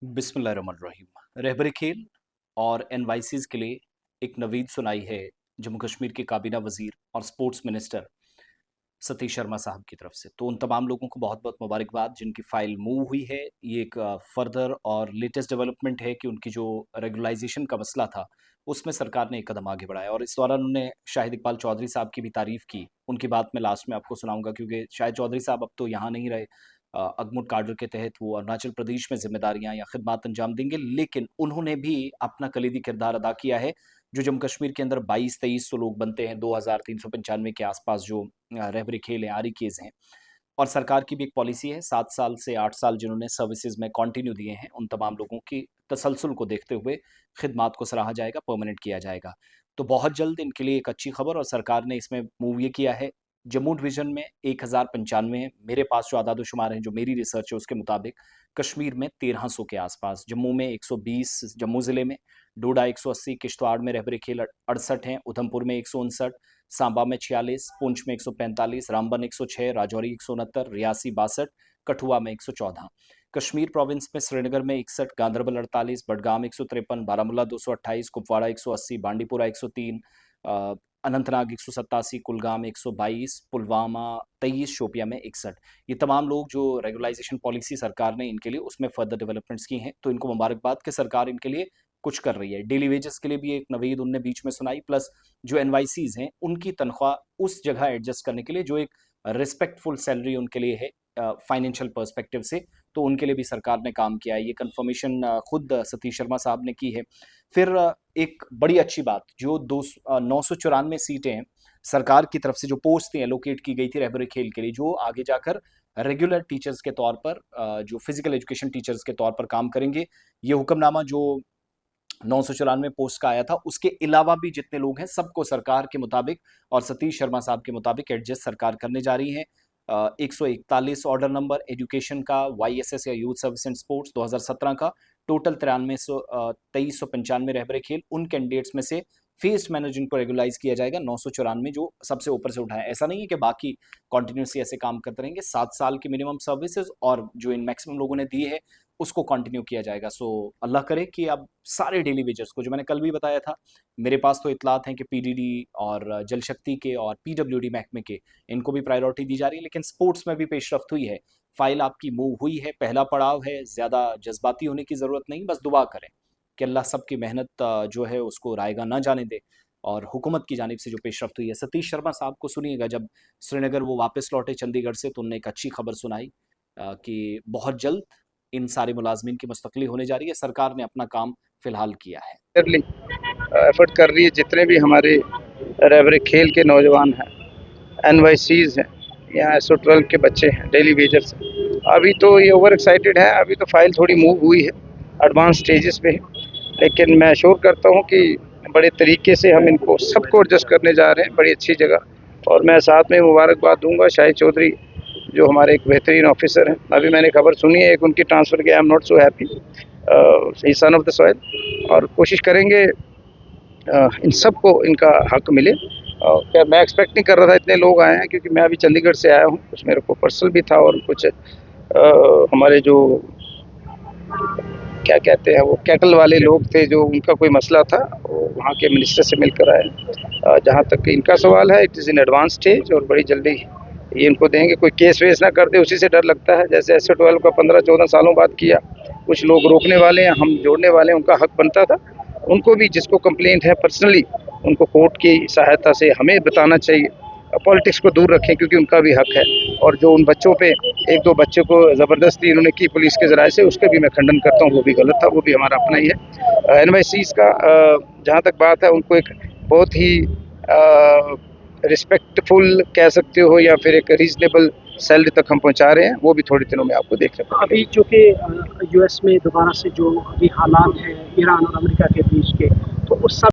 बिस्मिल्लाहिर्रहमानिर्रहीम। रहबरे खेल और एनवाईसीज़ के लिए एक नवीद सुनाई है जम्मू कश्मीर के काबीना वज़ीर और स्पोर्ट्स मिनिस्टर सतीश शर्मा साहब की तरफ से। तो उन तमाम लोगों को बहुत-बहुत मुबारकबाद जिनकी फ़ाइल मूव हुई है। ये एक फ़र्दर और लेटेस्ट डेवलपमेंट है कि उनकी जो रेगुलाइज़ेशन का मसला था, उसमें सरकार ने एक कदम आगे बढ़ाया और इस दौरान उन्होंने शाहिद इकबाल चौधरी साहब की भी तारीफ़ की। उनकी बात मैं लास्ट में आपको सुनाऊँगा क्योंकि शाहिद चौधरी साहब अब तो यहाँ नहीं रहे। अगमुट काडर के तहत वो अरुणाचल प्रदेश में ज़िम्मेदारियाँ या खिदमात अंजाम देंगे, लेकिन उन्होंने भी अपना कलीदी किरदार अदा किया है। जो जम्मू कश्मीर के अंदर 22-2300 लोग बनते हैं, 2395 के आसपास जो रहबरी खेल हैं, आरिकेज़ हैं और सरकार की भी एक पॉलिसी है 7 साल से 8 साल जिन्होंने सर्विसेज़ में कंटिन्यू दिए हैं, उन तमाम लोगों की तसलसल को देखते हुए खिदमात को सराहा जाएगा, परमानेंट किया जाएगा। तो बहुत जल्द इनके लिए एक अच्छी खबर और सरकार ने इसमें मूव ये किया है। जम्मू डिवीज़न में 1095 हैं, मेरे पास जो आदाद-ओ-शुमार हैं, जो मेरी रिसर्च है उसके मुताबिक कश्मीर में 1300 के आसपास, जम्मू में 120 जम्मू ज़िले में, डोडा 180, किश्तवाड़ में रहबरे खेल 68 हैं, उधमपुर में 159, सांबा में 46, पुंछ में 145, रामबन 106, राजौरी 169, रियासी 62, कठुआ में 114। कश्मीर प्रोविंस में श्रीनगर में 61, गांदरबल 48, बडगाम 153, बारामूला 228, कुपवाड़ा 180, बांडीपुरा 103, अनंतनाग 187, कुलगाम 122, पुलवामा 23, शोपिया में 61। ये तमाम लोग जो रेगुलाइजेशन पॉलिसी सरकार ने इनके लिए उसमें फर्दर डेवलपमेंट्स की हैं, तो इनको मुबारकबाद कि सरकार इनके लिए कुछ कर रही है। डेली वेजेस के लिए भी एक नवीद उनने बीच में सुनाई, प्लस जो एनवाईसीज़ हैं, उनकी तनख्वाह उस जगह एडजस्ट करने के लिए जो एक रिस्पेक्टफुल सैलरी उनके लिए है फाइनेंशियल पर्सपेक्टिव से, तो उनके लिए भी सरकार ने काम किया है। ये कन्फर्मेशन खुद सतीश शर्मा साहब ने की है। फिर एक बड़ी अच्छी बात जो 994 सीटें हैं, सरकार की तरफ से जो पोस्ट थी एलोकेट की गई थी रहबरे खेल के लिए, जो आगे जाकर रेगुलर टीचर्स के तौर पर जो फिजिकल एजुकेशन टीचर्स के तौर पर काम करेंगे। ये हुक्मनामा जो 994 पोस्ट का आया था, उसके अलावा भी जितने लोग हैं सबको सरकार के मुताबिक और सतीश शर्मा साहब के मुताबिक एडजस्ट सरकार करने जा रही है। 141 ऑर्डर नंबर एजुकेशन का, वाईएसएस या यूथ सर्विस एंड स्पोर्ट्स 2017 का, टोटल 2395 रहबरे खेल, उन कैंडिडेट्स में से फेस्ड मैनर जिनको रेगुलाइज किया जाएगा 994 जो सबसे ऊपर से उठाए। ऐसा नहीं है कि बाकी कॉन्टिन्यूसली ऐसे काम करते रहेंगे। 7 साल की मिनिमम सर्विसेज और जो इन मैक्सिमम लोगों ने दी है उसको कंटिन्यू किया जाएगा। सो अल्लाह करे कि अब सारे डेली वेजर्स को, जो मैंने कल भी बताया था, मेरे पास तो इतलात हैं कि पीडीडी और जल शक्ति के और पीडब्ल्यूडी महकमे के, इनको भी प्रायोरिटी दी जा रही है, लेकिन स्पोर्ट्स में भी पेशरफ्त हुई है। फाइल आपकी मूव हुई है, पहला पड़ाव है, ज़्यादा जज्बाती होने की ज़रूरत नहीं, बस दुआ करें कि अल्लाह सबकी मेहनत जो है उसको रायगा ना जाने दे और हुकूमत की जानिब से जो पेशरफ्त हुई है। सतीश शर्मा साहब को सुनिएगा, जब श्रीनगर वो वापस लौटे चंडीगढ़ से, तो उन्होंने एक अच्छी खबर सुनाई कि बहुत जल्द इन सारे मुलाजमीन की मुस्तकली होने जा रही है। सरकार ने अपना काम फ़िलहाल किया है। एफर्ट कर रही है। जितने भी हमारे रहबरे खेल के नौजवान हैं, एनवाईसीज़ हैं या SO12 के बच्चे हैं, डेली वेजर्स हैं, अभी तो ये ओवर एक्साइटेड है। अभी तो फाइल थोड़ी मूव हुई है, एडवांस स्टेजेस पे है, लेकिन मैं श्योर करता हूँ कि बड़े तरीके से हम इनको सबको एडजस्ट करने जा रहे हैं, बड़ी अच्छी जगह। और मैं साथ में मुबारकबाद दूंगा शाहिद चौधरी, जो हमारे एक बेहतरीन ऑफिसर हैं। अभी मैंने खबर सुनी है एक उनकी ट्रांसफ़र की, I am not so happy, he son of the soil, और कोशिश करेंगे इन सब को इनका हक मिले। क्या मैं एक्सपेक्ट नहीं कर रहा था इतने लोग आए हैं, क्योंकि मैं अभी चंडीगढ़ से आया हूँ, कुछ मेरे को पर्सनल भी था और कुछ हमारे जो क्या कहते हैं वो कैटल वाले लोग थे, जो उनका कोई मसला था, वो वहाँ के मिनिस्टर से मिलकर आए। जहाँ तक इनका सवाल है, it is in advance stage और बड़ी जल्दी ये इनको देंगे। कोई केस वेस ना कर दे, उसी से डर लगता है। जैसे SO12 का 15-14 सालों बाद किया, कुछ लोग रोकने वाले हैं, हम जोड़ने वाले हैं, उनका हक बनता था। उनको भी जिसको कंप्लेंट है पर्सनली, उनको कोर्ट की सहायता से हमें बताना चाहिए। पॉलिटिक्स को दूर रखें, क्योंकि उनका भी हक है। और जो उन बच्चों पे, एक दो बच्चों को ज़बरदस्ती इन्होंने की पुलिस के ज़राए से, उसका भी मैं खंडन करता हूँ, वो भी गलत था, वो भी हमारा अपना ही है। एनवाईसीज़ का जहाँ तक बात है, उनको एक बहुत ही रिस्पेक्टफुल कह सकते हो या फिर एक रीजनेबल सैलरी तक हम पहुँचा रहे हैं। वो भी थोड़े दिनों में आपको देखने को अभी चूँकि यूएस में दोबारा से जो अभी हालात हैं ईरान और अमेरिका के बीच के, तो उस सब